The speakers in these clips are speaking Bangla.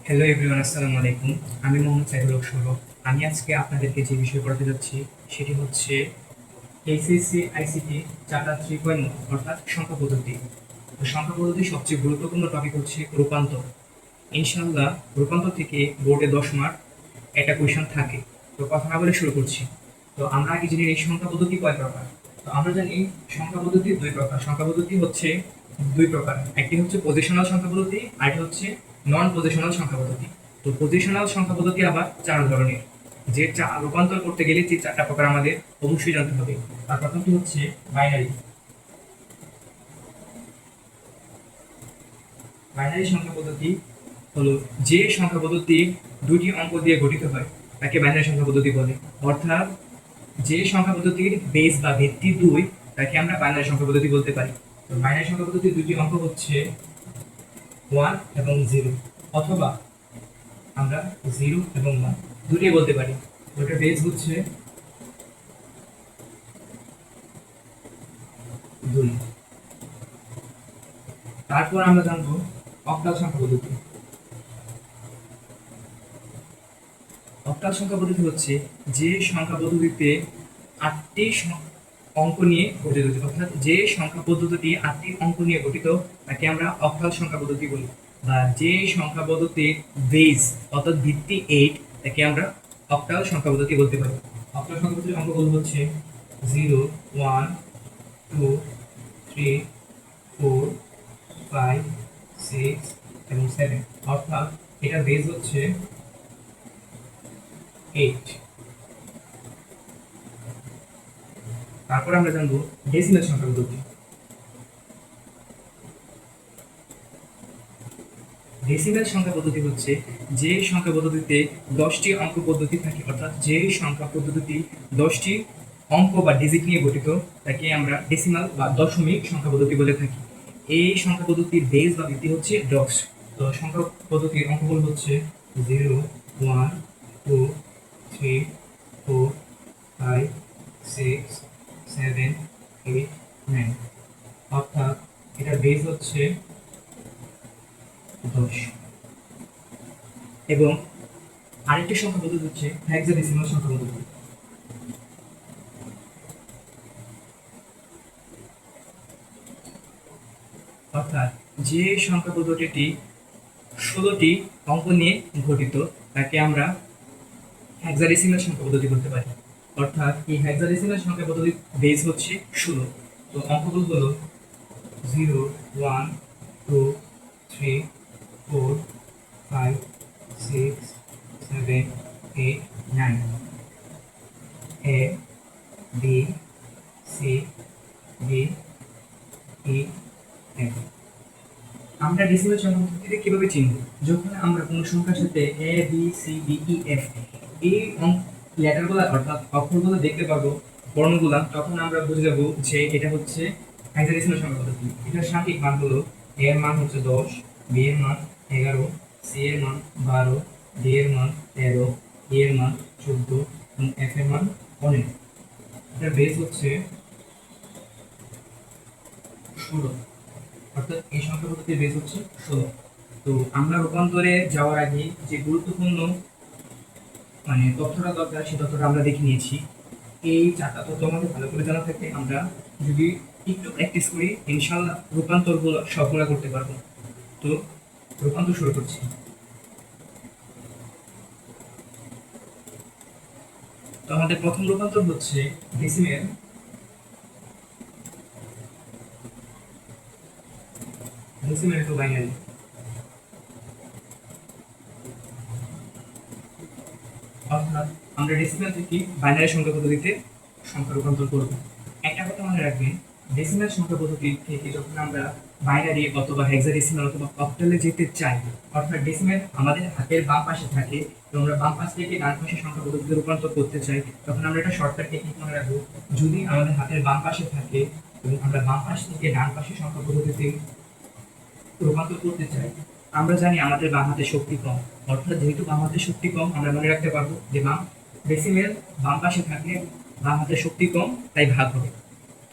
হ্যালো এভরিওয়ান, আসসালামু আলাইকুম। আমি মোহাম্মদ সাইদুল হক সৌরভ। আমি আজকে আপনাদেরকে যে বিষয় পড়াতে যাচ্ছি সেটি হচ্ছে এইচএসসি আইসিটি চ্যাপ্টার 3.1 অর্থাৎ সংখ্যা পদ্ধতি। তো সংখ্যা পদ্ধতির সবচেয়ে গুরুত্বপূর্ণ টপিক হচ্ছে রূপান্তর। ইনশাআল্লাহ রূপান্তর থেকে বোর্ডে 10 মার্ক একটা কোয়েশন থাকে। তো কথা না বলে শুরু করছি। তো আমরা আগে জানি এই সংখ্যা পদ্ধতি কয় প্রকার। তো আমরা জানি সংখ্যা পদ্ধতি দুই প্রকার। সংখ্যা পদ্ধতি হচ্ছে দুই প্রকার, একটি হচ্ছে পজিশনাল সংখ্যা পদ্ধতি, আরেকটি হচ্ছে নন পজিশনাল সংখ্যা পদ্ধতি। তো পজিশনাল সংখ্যা পদ্ধতি আবার চার ধরনের, যে রূপান্তর করতে গেলে যে চারটা প্রকার আমাদের অবশ্যই জানতে হবে। তার প্রথমটি হচ্ছে বাইনারি। বাইনারি সংখ্যা পদ্ধতি হলো যে সংখ্যা পদ্ধতি দুটি অঙ্ক দিয়ে গঠিত হয় তাকে বাইনারি সংখ্যা পদ্ধতি বলে। অর্থাৎ যে সংখ্যা পদ্ধতির বেস বা ভিত্তি দুই তাকে আমরা বাইনারি সংখ্যা পদ্ধতি বলতে পারি। তো বাইনারি সংখ্যা পদ্ধতির দুটি অঙ্ক হচ্ছে 1 এবং 0, অথবা আমরা 0 এবং 1 দুটোই বলতে পারি। ওটার বেস হচ্ছে 2। তারপর আমরা জানবো অক্টাল সংখ্যা পদ্ধতি। অক্টাল সংখ্যা পদ্ধতি হচ্ছে যে সংখ্যা পদ্ধতিতে 8টি অঙ্ক নিয়ে গঠিত, অর্থাৎ যে সংখ্যা পদ্ধতিটি 8টি অঙ্ক নিয়ে গঠিত তাকে আমরা অক্টাল সংখ্যা পদ্ধতি বলি। বা যে সংখ্যা পদ্ধতির বেস অর্থাৎ ভিত্তি 8 তাকে আমরা অক্টাল সংখ্যা পদ্ধতি বলতে পারি। অক্টাল সংখ্যা পদ্ধতির অঙ্কগুলো হচ্ছে 0, 1, 2, 3, 4, 5, 6 এবং 7, অর্থাৎ এটার বেস হচ্ছে 8। তারপর আমরা জানবো ডেসিমেল সংখ্যা পদ্ধতি। ডেসিমেল সংখ্যা পদ্ধতি হচ্ছে যে সংখ্যা পদ্ধতিতে 10টি অঙ্ক পদ্ধতি থাকে, অর্থাৎ যে সংখ্যা পদ্ধতিটি 10টি অঙ্ক বা ডিজিট নিয়ে গঠিত তাকে আমরা ডেসিমাল বা দশমিক সংখ্যা পদ্ধতি বলে থাকি। এই সংখ্যা পদ্ধতির বেস বা ভিত্তি হচ্ছে 10। তো সংখ্যা পদ্ধতির অঙ্কগুলো হচ্ছে 0, 1, 2, 3, 4, 5, 6, 7, 8, 9, অর্থাৎ এটার বেস হচ্ছে 10। এবং আরেকটি সংখ্যা পদ্ধতি হচ্ছে হেক্সাডেসিমাল সংখ্যা পদ্ধতি। অর্থাৎ যে সংখ্যা পদ্ধতিটি 16টি অঙ্ক নিয়ে গঠিত তাকে আমরা হেক্সাডেসিমাল সংখ্যা পদ্ধতি বলতে পারি। অর্থাৎ এই হেক্সাডেসিমাল সংখ্যা পদ্ধতির বেস হচ্ছে 16। তো অঙ্কগুলো হলো 0, 1, 2, 3, 4, 5, 6, 7, 8, 9, A, B, C, D, E, F। আমরা ডেসিমাল সংখ্যা পদ্ধতিতে কিভাবে চিনব? যখন আমরা কোনো সংখ্যার সাথে A B C D E F এই লেটারগুলো অর্থাৎ অক্ষরগুলো দেখতে পাবো, বর্ণগুলা, তখন আমরা বুঝে যাব যে এটা হচ্ছে হেক্সাডেসিমাল সংখ্যা পদ্ধতি। এটার সঠিক মান হলো এ এর মান হচ্ছে 10, বি এর মান 11, সি এর মান 12, ডি এর মান 13, ই এর মান 14 এবং এফ এর মান 15। এটার বেস হচ্ছে 16। অর্থাৎ এই সংখ্যা পদ্ধতির বেস হচ্ছে 16। তো আমরা রূপান্তরে যাওয়ার আগে যে গুরুত্বপূর্ণ তথ্যটা দরকার সেই তথ্যটা আমরা দেখে নিয়েছি। এই চারটা তথ্য আমাদের ভালো করে জানা থাকে, আমরা যদি একটু প্র্যাকটিস করি ইনশাল্লাহ রূপান্তরগুলো সবগুলো করতে পারবো। তো রূপান্তর শুরু করছি। তো আমাদের প্রথম রূপান্তর হচ্ছে ডেসিমেল টু বাইনারি। অর্থাৎ আমরা ডেসিমেল থেকে বাইনারি সংখ্যা পদ্ধতিতে সংখ্যা রূপান্তর করব। একটা কথা মনে রাখবেন, ডেসিমেল সংখ্যা পদ্ধতি থেকে যখন আমরা বাইনারি অথবা হেক্সাডেসিমাল অথবা অক্টালে যেতে চাই, অর্থাৎ ডেসিমেল আমাদের হাতের বাম পাশে থাকে এবং আমরা বাম পাশ থেকে ডান পাশে সংখ্যা পদ্ধতিতে রূপান্তর করতে চাই, তখন আমরা একটা শর্টকাট টেকনিক মনে রাখবো। যদি আমাদের হাতের বাম পাশে থাকে এবং আমরা বাম পাশ থেকে ডান পাশে সংখ্যা পদ্ধতিতে রূপান্তর করতে চাই, আমরা জানি আমাদের বাম হাতে শক্তি কম। অর্থাৎ যেহেতু বাম হাতে শক্তি কম, আমরা মনে রাখতে পারবো যে ডেসিমেল বাম পাশে থাকলে বাম হাতে শক্তি কম, তাই ভাগ হবে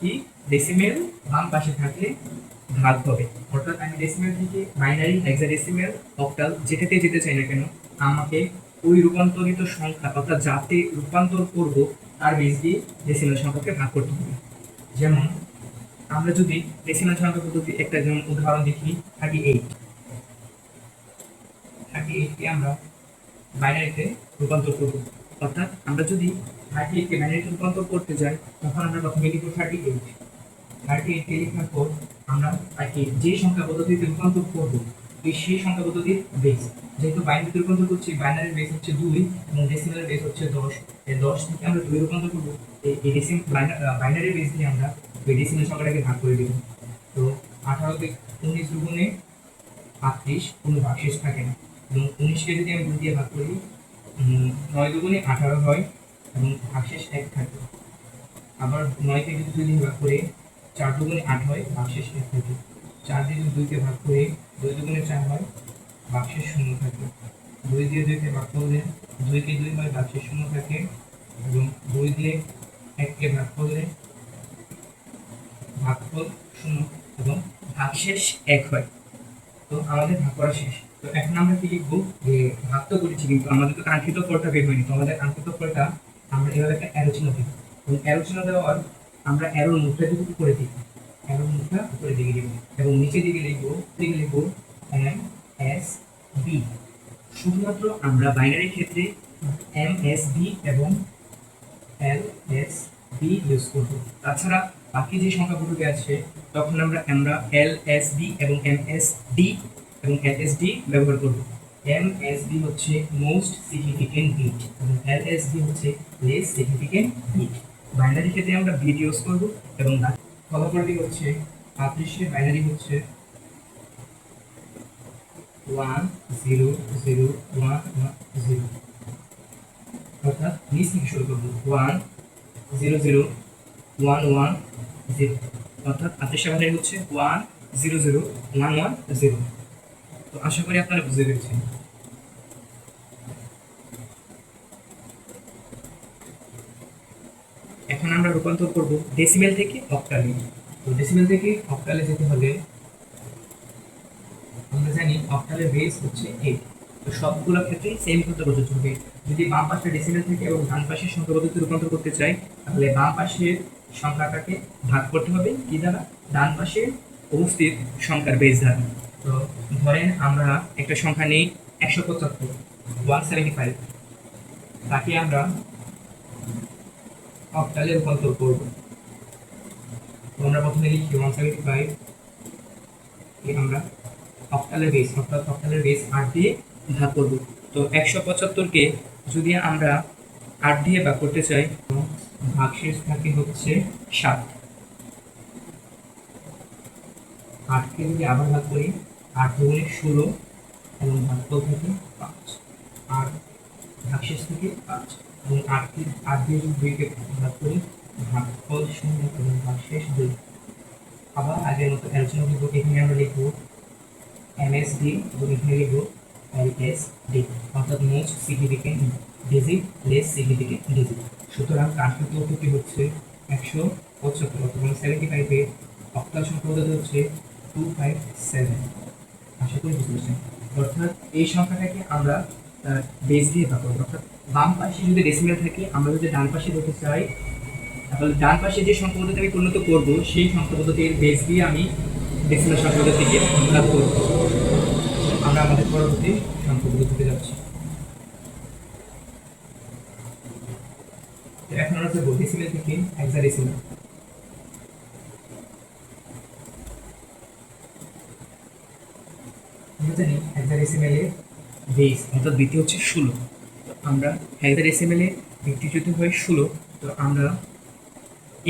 কি ডেসিমেল বাম পাশে থাকলে ভাগ হবে। অর্থাৎ আমি ডেসিমেল থেকে বাইনারি, হেক্সাডেসিমেল, অক্টাল যেটাতে যেতে চাই না কেন, আমাকে ওই রূপান্তরিত সংখ্যা অর্থাৎ যাতে রূপান্তর করব তার বেস দিয়ে ডেসিমেল সংখ্যাকে ভাগ করতে হবে। যেমন আমরা যদি ডেসিমেল সংখ্যা পদ্ধতি একটা যেমন উদাহরণ দেখি, 38কে আমরা বাইনারিতে রূপান্তর করব। অর্থাৎ আমরা যদি 38কে বাইনারিতে রূপান্তর করতে যাই, তখন আমরা প্রথমে লিখব 38কে লেখার পর আমরা তাকে যে সংখ্যা পদ্ধতিতে রূপান্তর করব সেই সংখ্যা পদ্ধতির বেস, যেহেতু বাইনারিতে রূপান্তর করছি, বাইনারির বেস হচ্ছে 2 এবং ডেসিমেলের বেস হচ্ছে 10। এই 10 থেকে আমরা 2 রূপান্তর করব। এই বাইনারি বেস দিয়ে আমরা ওই ডেসিমেল সংখ্যাটাকে ভাগ করে দেব। তো 18 থেকে 19 দুগুণে 38, কোনো ভাগশেষ থাকে না, এবং 19কে যদি আমি 2 দিয়ে ভাগ করি, 9 দুগুণে 18 হয় এবং ভাগশেষ 1 থাকে। আবার 9কে যদি 2 দিয়ে ভাগ করে 4 দুগুণে 8 হয়, ভাগশেষ 1 থাকে। 4 দিয়ে যদি 2কে ভাগ করে 2 দুগুণে 4 হয়, ভাগশেষ 0 থাকে। 2 দিয়ে 2কে ভাগ করলে 2কে 2 হয়, ভাগশেষ 0 থাকে, এবং 2 দিয়ে 1কে ভাগ করলে ভাগফল 0 এবং ভাগশেষ 1 হয়। তো আমাদের ভাগ করা শেষ। তো এখন আমরা কি লিখবো, যে ভাগ তো করেছি কিন্তু আমাদের তো কাঙ্ক্ষিত ফলটা বের হয়নি। তো আমাদের কাঙ্ক্ষিত ফলটা আমরা এভাবে একটা অ্যারো চিহ্ন দিব, এবং অ্যারো চিহ্ন দেওয়ার আমরা অ্যারোর মুখটা যদি উপরে দিই, অ্যারোর মুখটা উপরে দিকে দিব, এবং নিচের দিকে লিখবো এম এস বি। শুধুমাত্র আমরা বাইনারি ক্ষেত্রে এম এস বি এবং এল এস বি ইউজ করব। তাছাড়া বাকি যে সংখ্যাগুলোকে আছে তখন আমরা এল এস বি এবং এম এস ডি এবং এল এস ডি ব্যবহার করব। এম এস বি হচ্ছে মোস্ট সিগনিফিকেন্ট বিট এবং এল এস বি হচ্ছে লেস সিগনিফিকেন্ট বিট। বাইনারি ক্ষেত্রে আমরা বিট ইউজ করব, এবং ফলাফলটি হচ্ছে 35 বাইনারি হচ্ছে 1 0 0 1 1 0। অর্থাৎ নিচ থেকে শুরু করবো 1 0 0 1 1 0। অর্থাৎ 35 বাইনারি হচ্ছে 1 0 0 1 1 0। তো আশা করি আপনারা বুঝতে পেরেছেন। এখন আমরা রূপান্তর করব ডেসিমেল থেকে অক্টালে। তো ডেসিমেল থেকে অক্টালে যেতে হলে আমরা জানি অক্টালের বেস হচ্ছে 8। তো সবগুলো ক্ষেত্রে সেম ক্ষেত্রে প্রযোজ্য হবে। যদি বাম পাশে ডেসিমেল থেকে এবং ডান পাশের সংখ্যা পদ্ধতি রূপান্তর করতে চাই, তাহলে বাম পাশের সংখ্যাটাকে ভাগ করতে হবে কি দ্বারা, ডান পাশে উপস্থিত সংখ্যার বেস দ্বারা। তো ধরেন আমরা একটা সংখ্যা নেই 175, 175, তাকে আমরা অক্টালে রূপান্তর করব। তো আমরা প্রথমে লিখি 175, আমরা অক্টালের বেস, অর্থাৎ অক্টালের বেস 8 দিয়ে ভাগ করব। তো 175কে যদি আমরা 8 দিয়ে ভাগ করতে চাই, তো ভাগশেষ থাকে হচ্ছে 7। 8কে যদি আবার ভাগ করি, 8 দুগুণে 16 এবং ভাগফল থাকে 5। আর ভাগশেষ থেকে 5, এবং 8 দিয়ে যদি 2কে ভাগ করি, ভাগফল 0 এবং ভাগশেষ 2। আবার আগের মতো আলোচনা করব। এখানে আমরা লিখবো এমএসডি এবং এখানে লিখবো এলএসডি, অর্থাৎ most significant digit, less significant digit. সুতরাং কাঙ্ক্ষিত উত্তরটি হচ্ছে 175, অর্থাৎ 75 এর অক্টাল সংখ্যা পদ্ধতি হচ্ছে 257। আশা করি বুঝতে পারছেন। অর্থাৎ এই সংখ্যাটাকে আমরা বেস দিয়ে ভাগ করবো। অর্থাৎ বাম পাশে যদি ডেসিমেল থাকে, আমরা যদি ডান পাশে দেখতে চাই, তাহলে ডান পাশে যে সংখ্যা পদ্ধতি আমি পরিণত করবো, সেই সংখ্যা পদ্ধতির বেস দিয়ে আমি ডেসিমেল সংখ্যা পদ্ধতিকে ভাগ করব। আমরা আমাদের পরবর্তী সংখ্যা পদ্ধতিতে যাচ্ছি। এখন আমরা যাবো ডেসিমেল থেকে হেক্সাডেসিমেল। আমরা জানি হেক্সাডেসিমেলের বেস অর্থাৎ ভিত্তি হচ্ছে 16। তো আমরা হেক্সাডেসিমেলে ভিত্তি যদি হয় 16, তো আমরা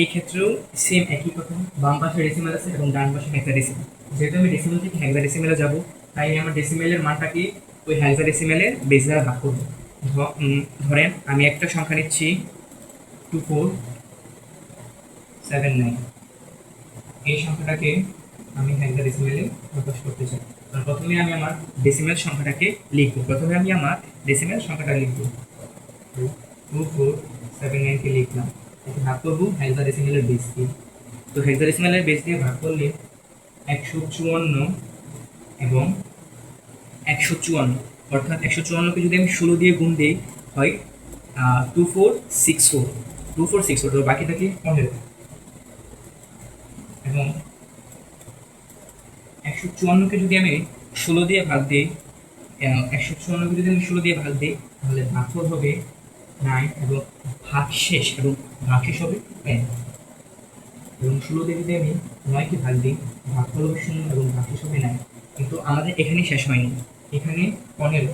এই ক্ষেত্রেও সেম একই কথা, বাম পাশে ডেসিমেল আছে এবং ডান পাশে হেক্সাডেসিমেল। যেহেতু আমি ডেসিমেল থেকে হেক্সাডেসিমেলে যাব, তাই আমার ডেসিমেলের মানটাকে ওই হেক্সাডেসিমেলের বেস দ্বারা ভাগ করব। ধরেন আমি একটা সংখ্যা নিচ্ছি 2479, এই সংখ্যাটাকে আমি হেক্সাডেসিমেলে প্রকাশ করতে চাই। প্রথমে আমি আমার ডেসিমেল সংখ্যাটাকে লিখব। প্রথমে আমি আমার ডেসিমেল সংখ্যাটা লিখব, 2479কে লিখলাম। একে ভাগ করবো হেক্সাডেসিমেলের বেস দিয়ে। তো হেক্সাডেসিমেলের বেস দিয়ে ভাগ করলে 154 এবং 154, অর্থাৎ 154কে যদি আমি 16 দিয়ে গুণ দিই হয় 2464, 2464, তো বাকি থাকে 15। এবং 154কে যদি আমি 16 দিয়ে ভাগ দিই, 154কে যদি আমি 16 দিয়ে ভাগ দিই, তাহলে ভাগফল হবে 9 এবং ভাগশেষ হবে 10। এবং 16 দিয়ে যদি আমি 9কে ভাগ দিই, ভাগফল হবে 0 এবং ভাগশেষ হবে 9। কিন্তু আমাদের এখানেই শেষ হয়নি, এখানে 15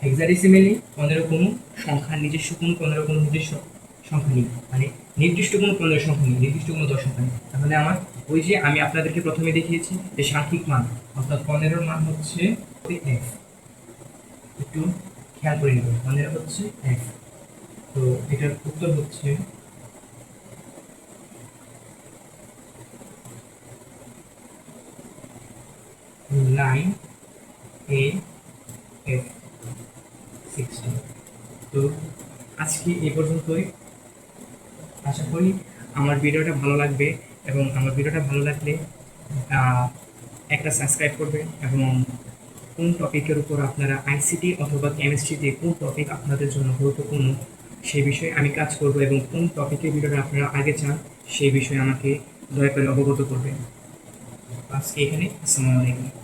হেক্সাডেসিমেলি 15 কোনো সংখ্যা, নিজস্ব কোনো 15 কোনো নিজস্ব সংখ্যা নেই, মানে নির্দিষ্ট কোনো 15 সংখ্যা নেই, নির্দিষ্ট কোনো 10 সংখ্যা নেই। তাহলে আমার ওই যে আমি আপনাদেরকে প্রথমে দেখিয়েছি যে সাংখ্যিক মান, অর্থাৎ 15 মান হচ্ছে f, একটু খেয়াল করে নেবেন, 15 হচ্ছে f। তো এটার উত্তর হচ্ছে 9AF16। তো আজকে এই পর্যন্তই। আশা করি আমার ভিডিওটা ভালো লাগবে, এবং আমার ভিডিওটা ভালো লাগলে একটা সাবস্ক্রাইব করবেন, এবং কোন টপিকের উপর আপনারা আইসিটি অথবা কেমিস্ট্রিতে কোন টপিক আপনাদের জন্য গুরুত্বপূর্ণ সেই বিষয়ে আমি কাজ করব, এবং কোন টপিকের ভিডিওটা আপনারা আগে চান সেই বিষয়ে আমাকে দয়া করে অবগত করবেন। আজকে এখানে, আসসালামু আলাইকুম।